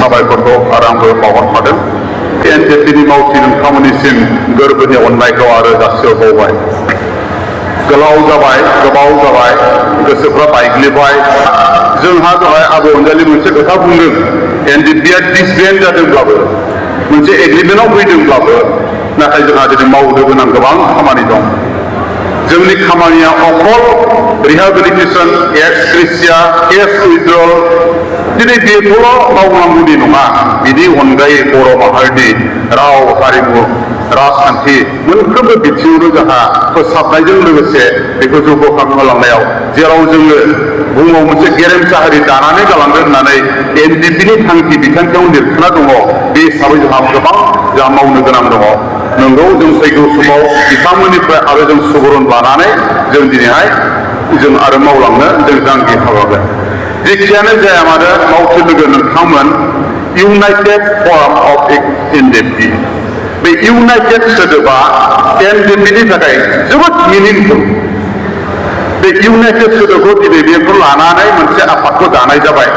साबायखरखौ आंबो बावहरफादों एनडिएफबि मावथि नोंथांमोननिसिम गोरबोनि अननायखौ आरो जासिहरबावबाय गोलाव जाबाय गोबाव जाबाय गोसोफ्रा बायग्लिबाय जोंहा दहाय आबौ अनजालि मोनसे खोथा बुंदों एनडिएफबिआ डिसबेन्ड जादोंब्लाबो मोनसे एग्रिमेन्टआव फैदोंब्लाबो नाथाय जोंहा दिनै मावनो गोनां गोबां खामानि दं जोंनि खामानिया अकल रिहेबिलिटेसन एक्स ग्रेसिया केस उइथड्रल दिनै बेखौल' मावनांगौनि नङा बिनि अनगायै बर' माहारिनि राव हारिमु राजखान्थि मोनफ्रोमबो बिथिङावनो जोंहा फोसाबनायजों लोगोसे बेखौ जौगाखांहोलांनायाव जेराव जोङो बुहुमाव मोनसे गेरेमसा हारि दानानै गालांदों होननानै एनडिएफबिनि थांखि बिथांखियाव लिरखाना दङ बे हिसाबै जोंहा गोबां जोंहा मावनो गोनां दङ नंगौ जों फैगौ समाव बिथांमोननिफ्राय आरो जों सुबुरुन लानानै जों दिनैहाय जों आरो मावलांनो जों जांखि खालामगोन जेखियानो जाया मानो मावथि लोगो नोंथांमोन इउनाइटेड फराम अफ एनडिएफबि बे इउनाइटेड सोदोबा एनडिएफबिनि थाखाय जोबोद मिनिंफुल बे इउनाइटेड सोदोबखौ दिनै बेखौ लानानै मोनसे आफादखौ दानाय जाबाय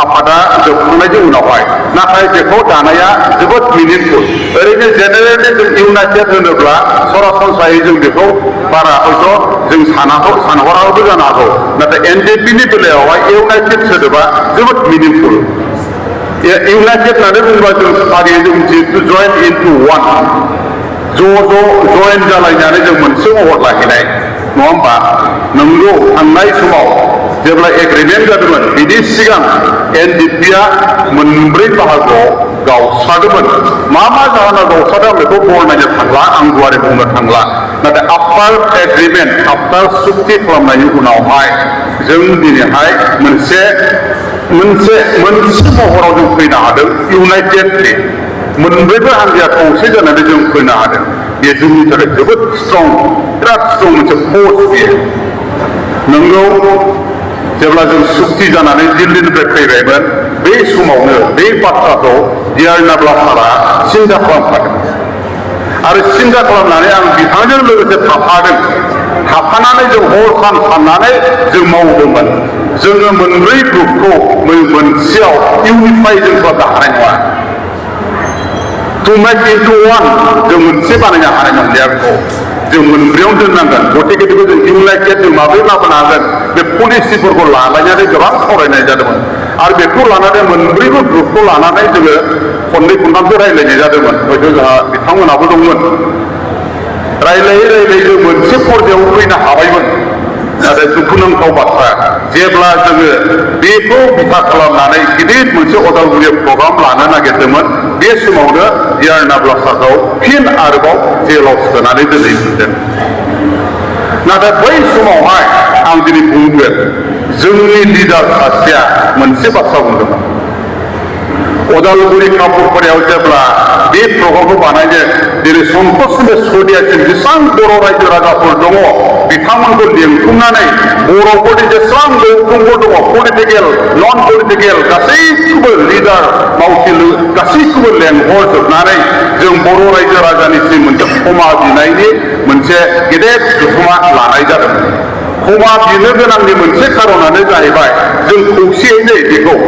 आफादा जोबखांनायनि उनावहाय नाथाय बेखौ दानाया जोबोद मिनिंफुल ओरैनो जेनेरेलि जों इउनाइटेड होनोब्ला सरासनस्रायै जों बेखौ बारा हयथ' जों सानहराबो जानो हागौ नाथाय एनडिएफबिनि बेलायावहाय इउनाइटेड सोदोबा जोबोद मिनिंफुल इउनाइटेड होननानै बुङोबा जों फारियै जों टु जइन इनटु वान जइन जालायनानै जों मोनसे महर लाहैनाय नङा होमबा नंगौ थांनाय समाव जेब्ला एग्रिमेन्ट जादोंमोन बिनि सिगां एनडिएफबिआ मोनब्रै बाहागोआव गावस्रादोंमोन मा जाहोनाव गावस्रादों बेखौ बरनायनो थांला आं गुवारै बुंनो थांला नाथाय आफ्टार एग्रिमेन्ट आफ्टार सुक्ति खालामनायनि उनावहाय जों दिनैहाय मोनसे महराव जों फैनो हादों इउनाइटेडलि मोनब्रैबो हान्जाया खौसे जानानै जों फैनो हादों बे जोंनि थाखाय जोबोद स्ट्रं बिराद स्ट्रं मोनसे फर्स बेयो नंगौ जेब्ला जों सुक्ति जानानै दिल्लीनिफ्राय फैबायमोन बे समावनो बे बाथ्राखौ डियारनाब्ला सारा सिन्था खालामखादों आरो सिन्था खालामनानै आं बिथांजों लोगोसे थाफानानै जों हर सान साननानै जों मावदोंमोन जोङो मोनब्रै ग्रुपखौ मोनसेयाव इउनिफाइ जों खालामनो हानाय नङा टु मेक इनटु वान जों मोनसे बानायनो हानाय नंलिया बेखौ जों मोनब्रैयावनो दोननांगोन गतिके बेखौ जों इउनाइटेड जों माबोरै लाबोनो हागोन बे पलिसिफोरखौ लालायनानै गोबां सावरायनाय जादोंमोन आरो बेखौ लानानै मोनब्रैबो ग्रुपखौ लानानै जोङो खननै खनथामसो रायज्लायनाय जादोंमोन हयथ' जोंहा बिथांमोनाबो दंमोन रायज्लायै जों मोनसे पर्यायाव फैनो हाबायमोन नाथाय दुखुनांथाव बाथ्रा जेब्ला जोङो बेखौ बिथा खालामनानै गिदिर मोनसे अदालगुरि प्रग्राम लानो नागिरदोंमोन बे समावनो डियारनाब्ला सारखौ फिन आरोबाव जेलाव सोनानै दोनहैफिनदों नाथाय बै समावहाय आं दिनै बुंगोन जोंनि लिडार सासेया मोनसे बाथ्रा बुंदोंमोन अदालगुरि कापुरपारायाव जेब्ला बे प्रग्रामखौ बानायदों दिनै संकटसिम सदियासिम जेसेबां बर' रायजो राजाफोर दङ बिथांमोनखौ लिंथुमनानै बर'फोरनि जेसेबां गौथुमफोर दङ पलिटिकेल नन पलिटिकेल गासैखौबो लिडार मावथि गासैखौबो लेंहरजोबनानै जों बर' रायजो राजानिसिम मोनसे क्षमा बिनायनि मोनसे गेदेर जथुमा लानाय जादोंमोन क्षमा बिनो गोनांनि मोनसे खारनानो जाहैबाय जों खौसेयैनो बेखौ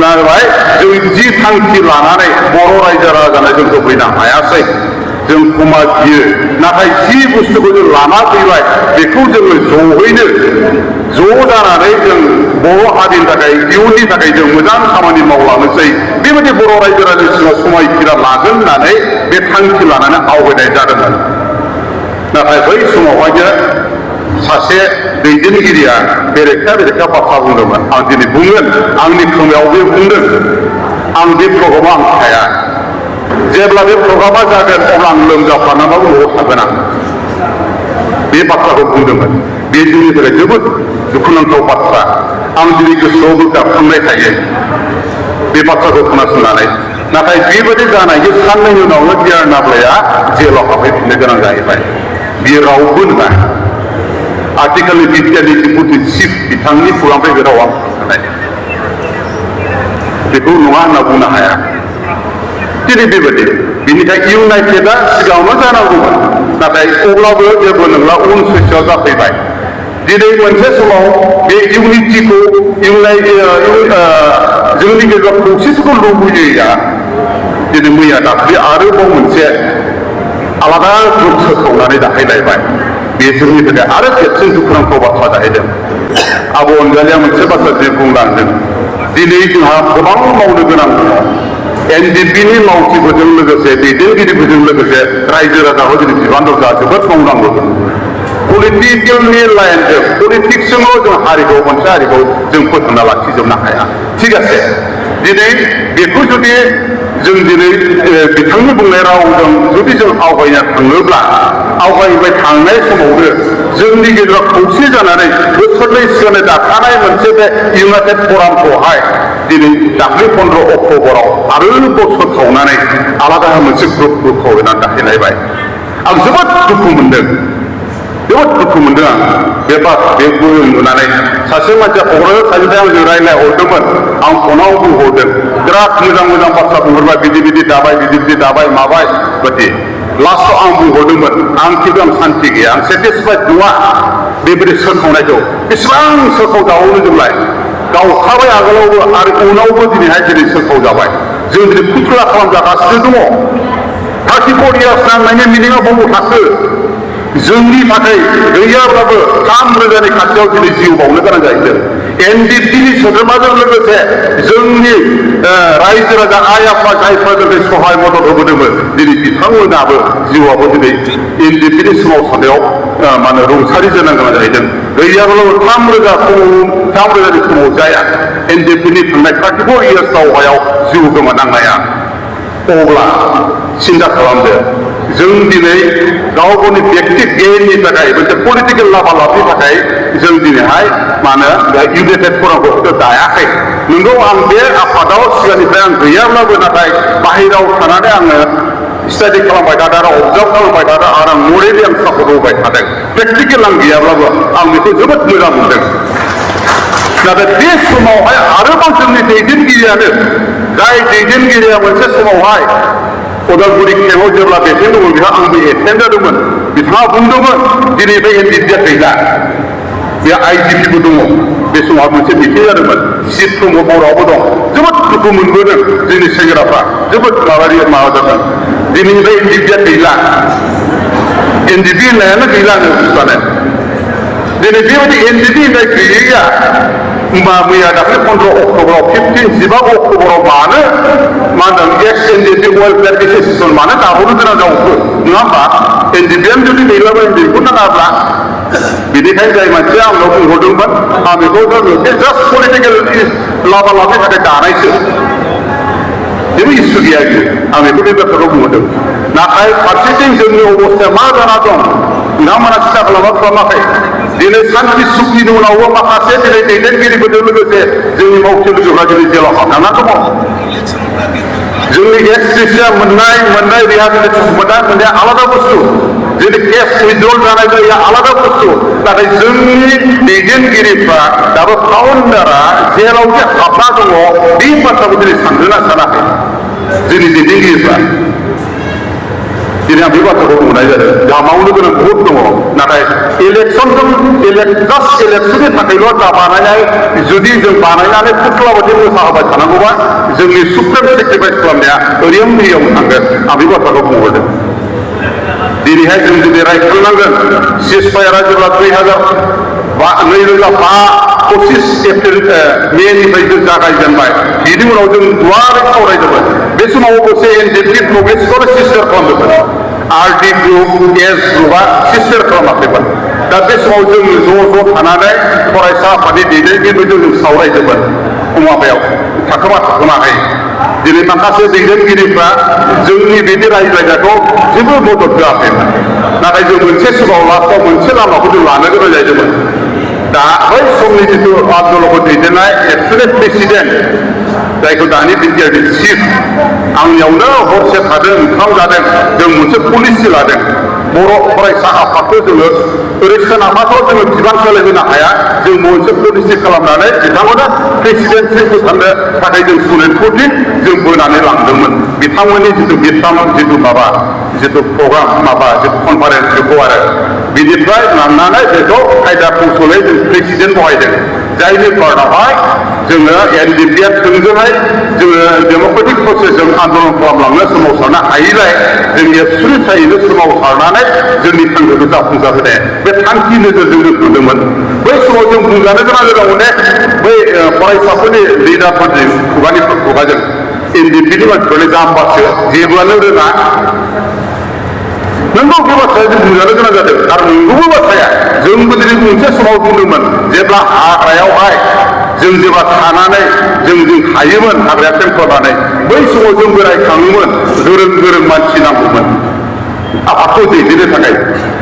लाबाय जों जि थांखि लानानै बर' रायजो राजानो जों होफैनो हायासै जों क्षमा बियो नाथाय जि बुस्थुखौ जों लाना फैबाय बेखौ जोङो ज'यैनो ज' जानानै जों बर' हारिनि थाखाय इयुननि थाखाय जों मोजां खामानि मावलांनोसै बेबायदि बर' रायजो राजानि सिगाङाव समायखिरा लागोन होननानै बे थांखि लानानै आवगायनाय जादोंमोन नाथाय बै समावहायनो सासे दैदेनगिरिया बेरेखा बाथ्रा बुंदोंमोन आं दिनै बुंगोन आंनि खोमायाव बे बुंदों आं बे प्रग्रामाव आं थाया जेब्ला बे प्रग्रामा जागोन अब्ला आं लोमजाफ्लानानैबाबो न'आव थागोन आं बे बाथ्राखौ बुंदोंमोन बे जोंनि थाखाय जोबोद दुखुनांथाव बाथ्रा आं दिनै गोसोआवबो गाबखांनाय थायो बे बाथ्राखौ खोनासंनानै नाथाय बेबायदि जानायनि साननैनि उनावनो डियारनाब्लाया जेलाव हाबहैफिननो गोनां जाहैबाय बियो रावबो नङा आथिखालनि बिटिआरनि डिपुटि चिफ बिथांनि खुगानिफ्राय बे रावा ओंखारनाय बेखौ नङा होनना बुंनो हाया दिनै बेबायदि बिनिखाय इउनाइटेडआ सिगाङावनो जानांगौमोन नाथाय अब्लाबो जेबो नंला उन सैसोआव जाफैबाय दिनै मोनसे समाव बे इउनिटिखौ जोंनि गेजेराव खौसेथिखौ लुबैयोया दिनै मैया दाख्लि आरोबाव मोनसे आलादा ग्रुप सोखावनानै दाखायलायबाय बे जोंनि थाखाय आरो खेबसेन दुखुनांथाव बाथ्रा जाहैदों आब' अनजालिया मोनसे बाथ्रा जे बुंलांदों दिनै जोंहा गोबां मावनो गोनां दङ एनडिपिनि मावथिफोरजों लोगोसे दैदेनगिरिफोरजों लोगोसे रायजो राजाखौ दिनै बिबान दं जोबोद मावनांगौ दं पलिटिकेलनि लाइनजों पलिटिक्सजोंल' जों हारिखौ मोनसे हारिखौ जों फोथांना लाखिजोबनो हाया थिग আছে दिनै बेखौ जुदि जों दिनै बिथांनि बुंनाय रावजों जुदि जों आवगायनो थाङोब्ला आवगायबाय थांनाय समावनो जोंनि गेजेराव खौसे जानानै बोसोरनै सिगांनो दाखानाय मोनसे बे इउनाइटेड फरामखौहाय दिनै दाख्लै 15 अक्ट'बराव आरोबाव सोखावनानै आलादा मोनसे ग्रुपखौ होनानै दाखायलायबाय आं जोबोद दुखु मोनदों आं बेखौ नुनानै सासे मानसिया क'क्राझार साइडनिफ्राय आंजों रायज्लायहरदोंमोन आं फनाव बुंहरदों बिराद मोजां बाथ्रा बुंहरबाय बिदि दाबाय माबाय बायदि लास्टआव आं बुंहरदोंमोन आं खिन्थु आं सान्ति गैया आं सेटिसफाइड नङा बेबायदि सोखावनायखौ बेसेबां सोखाव जाबावनो जोंलाय गावखाबाय आगोलावबो आरो उनावबो दिनैहाय सोखाव जाबाय जों दिनै फुथुला खालामजागासिनो दङ 34 years नांनायनि मिनिङा बबाव थाखो जोंनि थाखाय गैयाब्लाबो 3,000नि खाथियाव दिनै जिउ बावनो गोनां जाहैदों एनडिपिनि सोद्रोमाजों लोगोसे जोंनि रायजो राजा आइ आफा जायफ्रा जोंनि सहाय मदद होबोदोंमोन दिनै बिथांमोनाबो जिउआबो दिनै एनडिपिनि सोमावसारनायाव माने रुंसारि जानो गोनां जाहैदों गैयाब्लाबो 3,000नि खमाव जाया एनडिपिनि थांनाय 34 years दावहायाव जिउ गोमानांनाया अब्ला सिन्था खालामदो जों दिनै गाव गावनि व्यक्ति गेइननि थाखाय मोनसे पलिटिकेल लाभालाभनि थाखाय जों दिनैहाय मानो इउनाइटेड फरामखौ दायाखै नंगौ आं बे आफादाव सिगांनिफ्राय आं गैयाब्लाबो नाथाय बाहेरायाव थानानै आङो स्टाडि खालामबाय थादों आरो अबजार्भ खालामबाय थादों आरो आं मरेलि आं सापर्ट होबाय थादों प्रेक्टिकेल आं गैयाब्लाबो आं बेखौ जोबोद मोजां मोनदों नाथाय बे समावहाय आरोबाव जोंनि दैदेनगिरियानो जाय दैदेनगिरिया मोनसे समावहाय उदालगुरि केम्पआव जेब्ला बेटेन दंमोन बेहा आंबो एटेन्ड जादोंमोन बिथाङा बुंदोंमोन दिनै बे एनडिपिआ गैला बे आइजिपिबो दङ बे समाव मोनसे मिटिं जादोंमोन सिट दङ बर'आवबो दं जोबोद दुखु मोनबोदों जोंनि सेंग्राफ्रा जोबोद माबा जादों दिनै बे एनडिपिआ गैला एनडिपि होननायानो गैला होनो बुस्थुआनो दिनै बेबायदि एनडिपि होननाय गैयैया होमबा मैया दाख्लै 15 अक्ट'बराव 15 अक्ट'बराव मानो मा होनदों एक्स एनडिपि वेलफेयार एस'सिएसन मानो दाहरनो गोनां जावखो नङा होमबा एनडिपिआनो जुदि गैलाबा एनडिपिखौ नाङाब्ला बेनिखायनो जाय मानसिया आंनाव बुंहरदोंमोन आं बेखौ बे जास्ट पलिटिकेल लाभालाभनि थाखाय दानायसो जेबो इसु गैया आं बेखौ बे बाथ्राखौ बुंहरदों नाथाय फारसेथिं जोंनि अबस्थाया मा जाना दं बिथांमोना सिन्था खालामाखै दिनै सान्ति सुक्तिनि उनावबो माखासे दिनै दैदेनगिरिफोरजों लोगोसे जोंनि मावथि लोगोफ्रा दिनै जेलाव हाबनानै दङ जोंनि एक्सट्रिसिया मोननाय रिहाबिलिटेसन मोननाया आलादा बुस्थु दिनै केस उइथड्रल जानाय जायो आलादा बुस्थु नाथाय जोंनि दैदेनगिरिफ्रा दाबो फाउन्डारा जेलाव जे हाबना दङ बे बाथ्राखौ दिनै सानदोंना सानाखै जोंनि दैदेनगिरिफ्रा दिनै आं बे बाथ्राखौ बुंनाय जादों जोंहा मावनो गोनां बहुद दङ नाथाय जास्ट इलेक्सननि थाखायल' दा बानायनाय जुदि जों बानायनानै फुथुला बायदि मोसाहोबाय थानांगौबा जोंनि सुप्रिम सेक्रिफाइस खालामनाया ओरैनो दैयाव थांगोन आं बे बाथ्राखौ बुंहरदों दिनैहाय जों जुदि रायखांनांगोन सिजफायारा जेब्ला 2025 एप्रिल मेनिफ्राय जों जागायजेनबाय बिनि उनाव जों गुवारै सावरायदोंमोन बे समाव अबसे एनडिपि प्रग्रेसखौनो सिस्टार खालामदोंमोन आरडि ग्रुप एस ग्रुपआ सिस्टार खालामाखैमोन दा बे समाव जों ज' थानानै फरायसा आफादनि दैदेनगिरिफोरजों जों सावरायदोंमोन माबायाव थाखोमाखै दिनै माखासे दैदेनगिरिफ्रा जोंनि बिदि रायज्लायनायखौ जेबो मदद होआखैमोन नाथाय जों मोनसे समाव लास्टआव मोनसे लामाखौ जों लानो गोनां जादोंमोन दा बै समनि जिथु आन्दलनखौ दैदेननाय एक्सुयेलि प्रेसिडेन्ट जायखौ दानि बिटिआरनि चिफ आंनियावनो हरसे थादों ओंखाम जादों जों मोनसे पलिसि लादों बर' फरायसा आफादखौ जोङो ओरै सोनाबाथ' जोङो बिबान सोलायहोनो हाया जों मोनसे पलिसि खालामनानै बिथांमोना प्रेसिडेन्टखौ साननो थाखाय जों स्टुडेन्टखौ जों बोनानै लांदोंमोन बिथांमोननि जिथु प्रग्राम जिथु कनफारेन्स बेखौ आरो बिनिफ्राय लांनानै बेखौ खायदा कौशलै जों प्रेसिडेन्ट बहायदों जायनि कारनावहाय जोङो एनडिपिआ थोंजोंहाय जोङो डेम'क्रेटिक प्रसेसजों आन्दलन खालामलांनो सोमावसारनो हायैलाय जों एबसुलिटायैनो सोमावसारनानै जोंनि थांखिखौ जाफुंसार होनाय बे थांखि नोजोरजों जों थांदोंमोन बै समाव जों बुंजानो गोनां जादों अनेक बै फरायसाफोरनि लिडारफोरनि खुगाजों एनडिपिनि मानसिफोरनि जाम्बासो जेबोआनो रोङा नंगौ बे बाथ्राया जों बुंजानो गोनां जादों आरो नंगौबो बाथ्राया जोंबो दिनै मोनसे समाव बुंदोंमोन जेब्ला हाग्रायावहाय जों जेब्ला थानानै जों थायोमोन हाग्राया खेमख्रानानै बै समाव जों बोरायखाङोमोन गोरों मानसि नांगौमोन आफादखौ दैदेननो थाखाय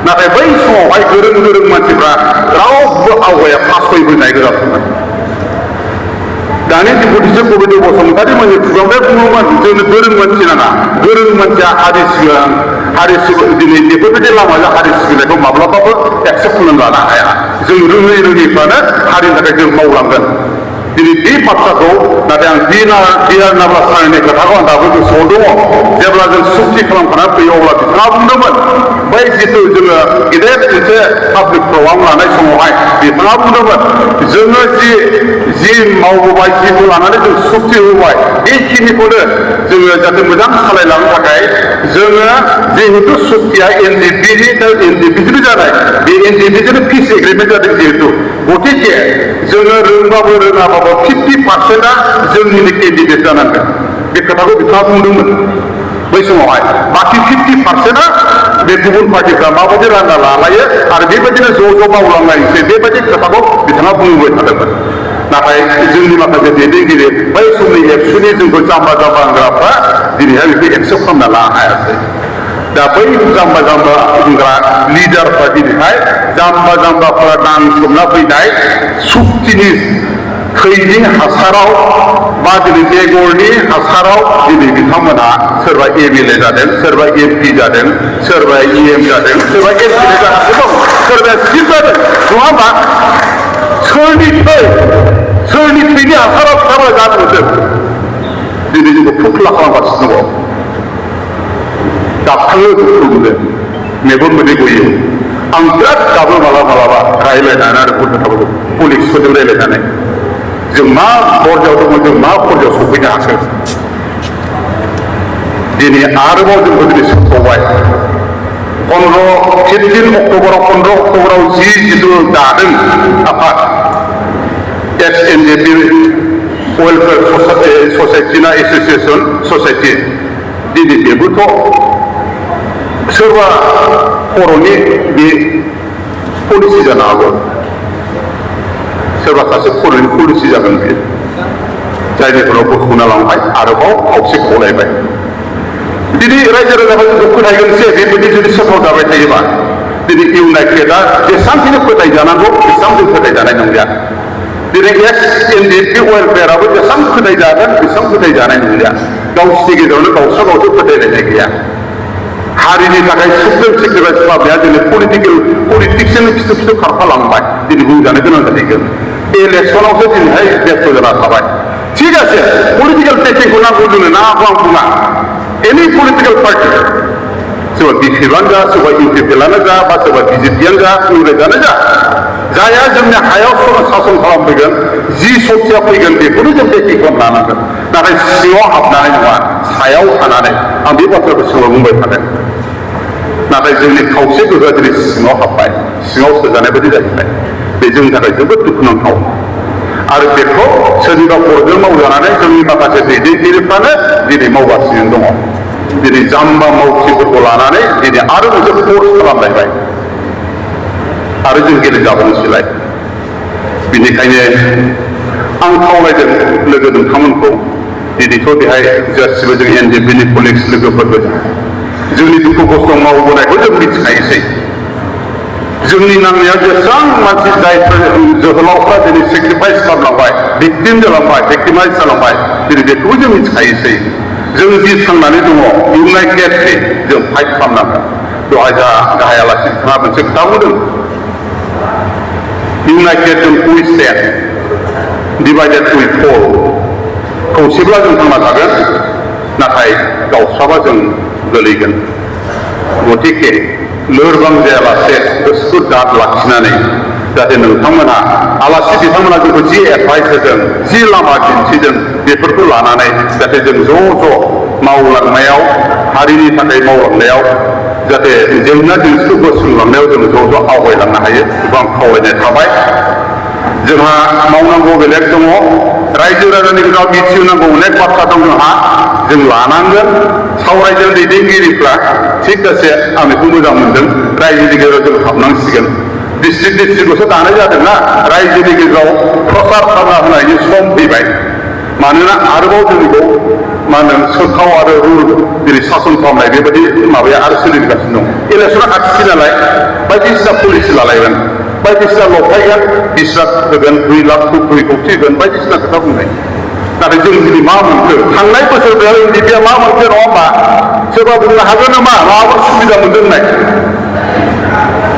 नाथाय बै समावहाय गोरों मानसिफ्रा रावबो आवगाया पास फैबोनाय गोजासोमोन दानि डिपुटिसो कबिन्द बसुमतारी मोननि खुगानिफ्राय बुङोमोन जोंनो गोरों मानसि नाङा गोरों मानसिया हारि दिनै बेफोरबायदि लामाजों हारि सिबिनायखौ माब्लाबाबो एक्सेप्ट खालामनानै लानो हाया जों रोङैफ्रानो हारिनि थाखाय जों मावलांगोन दिनै बे बाथ्राखौ नाथाय आं बिआर नाब्ला सारनि खोथाखौ आं दाबो गोसोआव दङ जेब्ला जों सुक्ति खालामखानानै फैयो अब्ला बिथाङा बुंदोंमोन बै जिथु जोङो गेदेर मोनसे पाब्लिक प्रग्राम लानाय समावहाय बिथाङा बुंदोंमोन जोङो जि मावबोबाय जिखौ लानानै जों सुक्ति होबाय बेखिनिखौनो जोङो जाहाथे मोजां सालायलांनो थाखाय जोङो जिहेतु सुक्तिया एनडिपिजों जानाय बे एनडिपिजों पिस एग्रिमेन्ट जादों जिहेतु गतिके जोङो रोंबाबो रोङाबाबो 50%आ जोंनिनो केन्डिडेट जानांगोन बे खोथाखौ बिथाङा बुंदोंमोन बै समावहाय बाखि 50%आ बे गुबुन पार्टिफ्रा माबायदि रानना लालायो आरो बेबायदिनो ज' मावलांलायनोसै बेबायदि खोथाखौ बिथाङा बुंबाय थादोंमोन नाथाय जोंनि माखासे दैदेनगिरि बै समनि एबसुनि जोंखौ जाम्बा होनग्राफ्रा दिनैहाय बेखौ एक्सेप्ट खालामना लानो हायासै दा बै जाम्बा होनग्रा लिडारफ्रा दिनैहाय जाम्बाफोरा नांसोमना फैनाय सुक्तिनि थैनि हासाराव बा दिनै बेगरनि हासाराव दिनै बिथांमोनहा सोरबा एमएलए जादों सोरबा एमपि जादों सोरबा इएम जादों सोरबा एमपिलए जागासिनो दं सोरबाया चिफ जादों नङा होमबा सोरनि थैनि हासाराव बिथांमोना जानो मोनदों दिनै जोंखौ फुख्ला खालामगासिनो दङ गाबखाङो दुखु मोनो मेगन मोदै गयो आं बिराद गाबो मालाबा रायलायनानै आरो खोथाफोरखौ पुलिसफोरजों रायलायनानै जों मा पर्जायाव दङ जों मा पर्जायाव सफैनो हाखो दिनै आरोबाव जोंखौ दिनै सफैबाय 15 अक्ट'बराव जिथु दादों आफाद एक्स एनडिपि वेलफेयार ससाइटि ना एस'सिएसन ससाइटि दिनै बेबोथ' सोरबा खर'नि बे पलिसि जानो हागौ सोरबा सासे खर'नि पलिसि जागोन बे जायनि फोराव बोखावना लांबाय आरोबाव खावसे खावलायबाय दिनै रायजो राजाफ्रा जोंखौ फोथायगोनसै बेबायदि जुदि सफल जाबाय थायोबा दिनै इउनाइटेडआ जेसेबांखिनि फोथायजानांगौ बेसेबां जों फोथायजानाय नंलिया दिनै एक्स एनडिपि वेलफेयाराबो जेसेबां फोथायजागोन बेसेबां फोथायजानाय नंलिया गावसिनि गेजेरावनो गावसोर फोथायलायनाय गैया हारिनि थाखाय सुप्रिम सेक्रिफाइस खालामनाया दिनै पलिटिक्सजों खिथु खारफालांबाय दिनै बुंजानो गोनां जाहैगोन इलेक्सनावसो दिनैहाय बेस्थ' जाना थाबाय थिग আছে पलिटिकेल टेक्निकखौ नांगौ जोंनो नाङाखौ आं बुङा एनि पलिटिकेल पार्टि सोरबा बिपिएलआनो जा सोरबा इउपिपिएलआनो जा बा सोरबा बिजेपिआनो जा इंग्रेजआनो जा जायहा जोंनि हायाव सासन खालामफैगोन जि सक्तिया फैगोन बेखौनो जों टेक्निक खालामनो लानांगोन नाथाय सिङाव हाबनानै नङा सायाव थानानै आं बे बाथ्राखौ सिगाङाव बुंबाय थादों नाथाय जोंनि खावसे गोहोआ दिनै सिङाव हाबबाय सिङाव सोजानाय बायदि जाहैबाय बे जोंनि थाखाय जोबोद दुखुनांथाव आरो बेखौ सोरनिबा खर'जों मावजानानै जोंनि माखासे दैदेनगिरिफ्रानो दिनै मावगासिनो दङ दिनै जाम्बा मावथिफोरखौ लानानै दिनै आरो मोनसे फर्स खालामलायबाय आरो जों गेलेजाबावनोसैलाय बेनिखायनो आं खावलायदों लोगो नोंथांमोनखौ दिनैथ' बेहाय गासिबो जों एनडिपिनि कलिग्स लोगोफोरबो जोंनि दुखु खस्थ' मावबोनायखौ जों मिथिखायोसै जोंनि नांनाया जेसेबां मानसि जायफोर जोहोलावफ्रा दिनै सेक्रिफाइस खालामलांबाय भिक्टिम जालांबाय भिक्टिमाइज जालांबाय दिनै बेखौबो जों मिथिखायोसै जों जि थांनानै दङ इउनाइटेडलि जों फाइट खालामनांगोन दहाय जा गाहाय आलासि बिथाङा मोनसे खोथा बुंदों इउनाइटेड जों उइ स्टेन्ड डिभाइडेड उइ फल खौसेब्ला जों थांना थागोन नाथाय गावस्राबा जों गोलैगोन गतिके लोरबां जायालासे गोसोखौ दाद लाखिनानै जाहाथे नोंथांमोना आलासि बिथांमोना जोंखौ जि एडभाइस होदों जि लामा दिन्थिदों बेफोरखौ लानानै जाहाथे जों ज' मावलांनायाव हारिनि थाखाय मावलांनायाव जाहाथे जेंना जेंसिखौ बोस्रांलांनायाव जों ज' आवगायलांनो हायो बेखौ आं खावलायनाय थाबाय। जोंहा मावनांगौ बेलेग दङ रायजो राजानि गेजेराव मिथिहोनांगौ अनेक बाथ्रा दं जों लानांगोन सावरायजों दैदेनगिरिफ्रा थिग जासे आं बेखौ मोजां मोनदों रायजोनि गेजेराव जों हाबनांसिगोन डिस्ट्रिक्टखौसो दानाय जादोंना रायजोनि गेजेराव प्रसार खालामना होनायनि सम फैबाय मानोना आरोबाव जोंखौ मा होनो सोरखाव आरो रुल जेरै सासन खालामनाय बेबायदि माबाया आरो सोलिगासिनो दं इलेक्सना खाथि नालाय बायदिसिना पलिसि लालायगोन बायदिसिना लफायगोन 20 लाख होगोन 2 लाख 2 कोटि होगोन बायदिसिना खोथा बुंनाय नाथाय जों दिनै मा मोनखो थांनाय बोसोराव इन्डियाया मा मोनखो नङा होमबा सोरबा बुंनो हागोन नामा माबाफोर सुबिदा मोनदों होननाय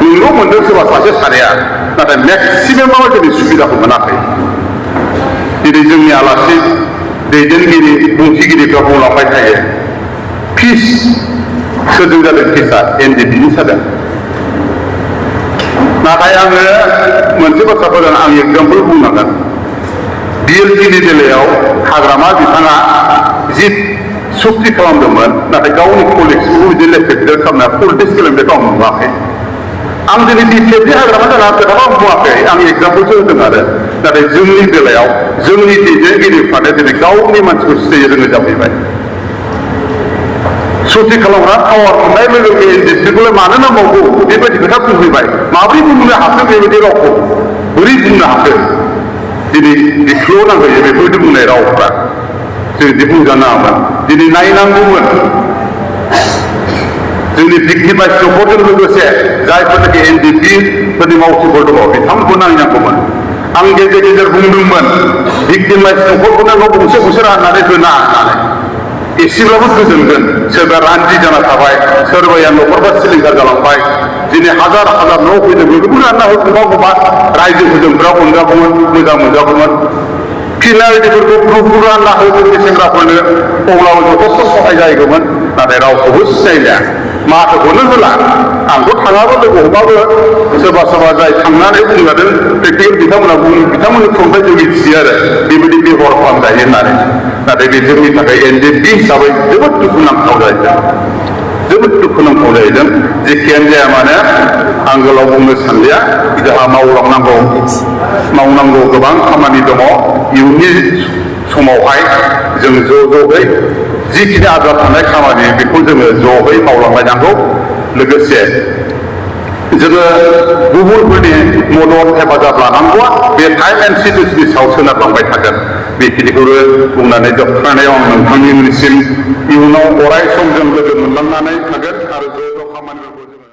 नोंल' मोनदों सोरबा सासे सानैया नाथाय मेक्सिमामा दिनै सुबिदाखौ मोनाखै दिनै जोंनि आलासि दैदेनगिरि बुंथिगिरिफ्रा बुंलांबाय थायो फिस सोरजों जादों फिसा एनडिपिनि जादों नाथाय आङो मोनसे बाथ्राखौ आं एग्जाम्पल बुंनांगोन बिएलटिनि बेलायाव हाग्रामा बिथाङा जि सुक्ति खालामदोंमोन नाथाय गावनि कलिग्सखौ बिदि लेफेक्टेड खालामनाया पलिटिक्स गेलेनायखौ आं नुवाखै आं दिनै डिफेक्टनि हाग्रामा जाना खोथाखौ आं बुङाखै आं एग्जाम्पलसो होदों आरो नाथाय जोंनि बेलायाव जोंनि दैदेनगिरिफ्रानो दिनै गावनि मानसिखौ सिनायनो रोङै जाफैबाय सुक्ति खालामग्रा पावार मोननाय लोगो लोगो एनडिपिखौलाय मानो नांबावगौ बेबायदि खोथा बुंफैबाय माबोरै बुंनो हाखो बेबायदि रावखौ बोरै बुंनो हाखो दिनै बिख्ल' नांगौयो बेफोरबायदि बुंनाय रावफ्रा जों बिदि बुंजानो नाङामोन दिनै नायनांगौमोन जोंनि भिक्टिमाइज न'खरजों लोगोसे जायफोरनाखि एनडिपिफोरनि मावथिफोर दङ बिथांमोनखौ नायनांगौमोन आं गेजेर गेजेर बुंदोंमोन भिक्टिमाइज न'खरखौनो न' गंसे गंसे राननानै होना होननानै एसेब्लाबो गोजोनगोन सोरबा रान्दि जाना थाबाय सोरबाया न'खरफ्रा सिलिंखार जालांबाय दिनै हाजार हाजार न' फैदों बेफोरखौ रानना होगौबा रायजोफोरजों बिराद अनजागौमोन मोजां मोनजागौमोन फिनारिफोरखौ ग्रुप ग्रुप रानना होगौमोन सेंग्राफोरनो अब्लाबो जथेस्थ' सहाय जाहैगौमोन नाथाय रावखौबो सिनायलिया माथोखौनो होला आंथ' थाङाबो लोगो हमबाबो सोरबा सोरबा जाय थांनानै बुंजादों प्रेक्टिकेल बिथांमोना बिथांमोननि खुंथाय जों मिथियो आरो बेबायदि बेबहार खालामजायो होननानै नाथाय बे जोंनि थाखाय एनडिपि हिसाबै जोबोद दुखुनांथाव जाहैदों जोबोद दुखुनांथाव जाहैदों जेखियानो जाया मानो आं गोलाव बुंनो सानलिया जोंहा मावनांगौ गोबां खामानि दङ इयुननि समावहाय जों ज'यै जिखिनि आद्रा थानाय खामानि बेखौ जोङो ज'यै मावलांलायनांगौ लोगोसे जोङो गुबुनफोरनि मदद हेफाजाब लानांगौआ बे टाइम एन्ड सिटुएसननि सायाव सोनारलांबाय थागोन बेखिनिखौनो बुंनानै जोबथारनायाव आं नोंथांनिसिम इयुनाव अराय सम जों लोगो मोनलांनानै थागोन आरो ज' खामानिफोरखौ जोङो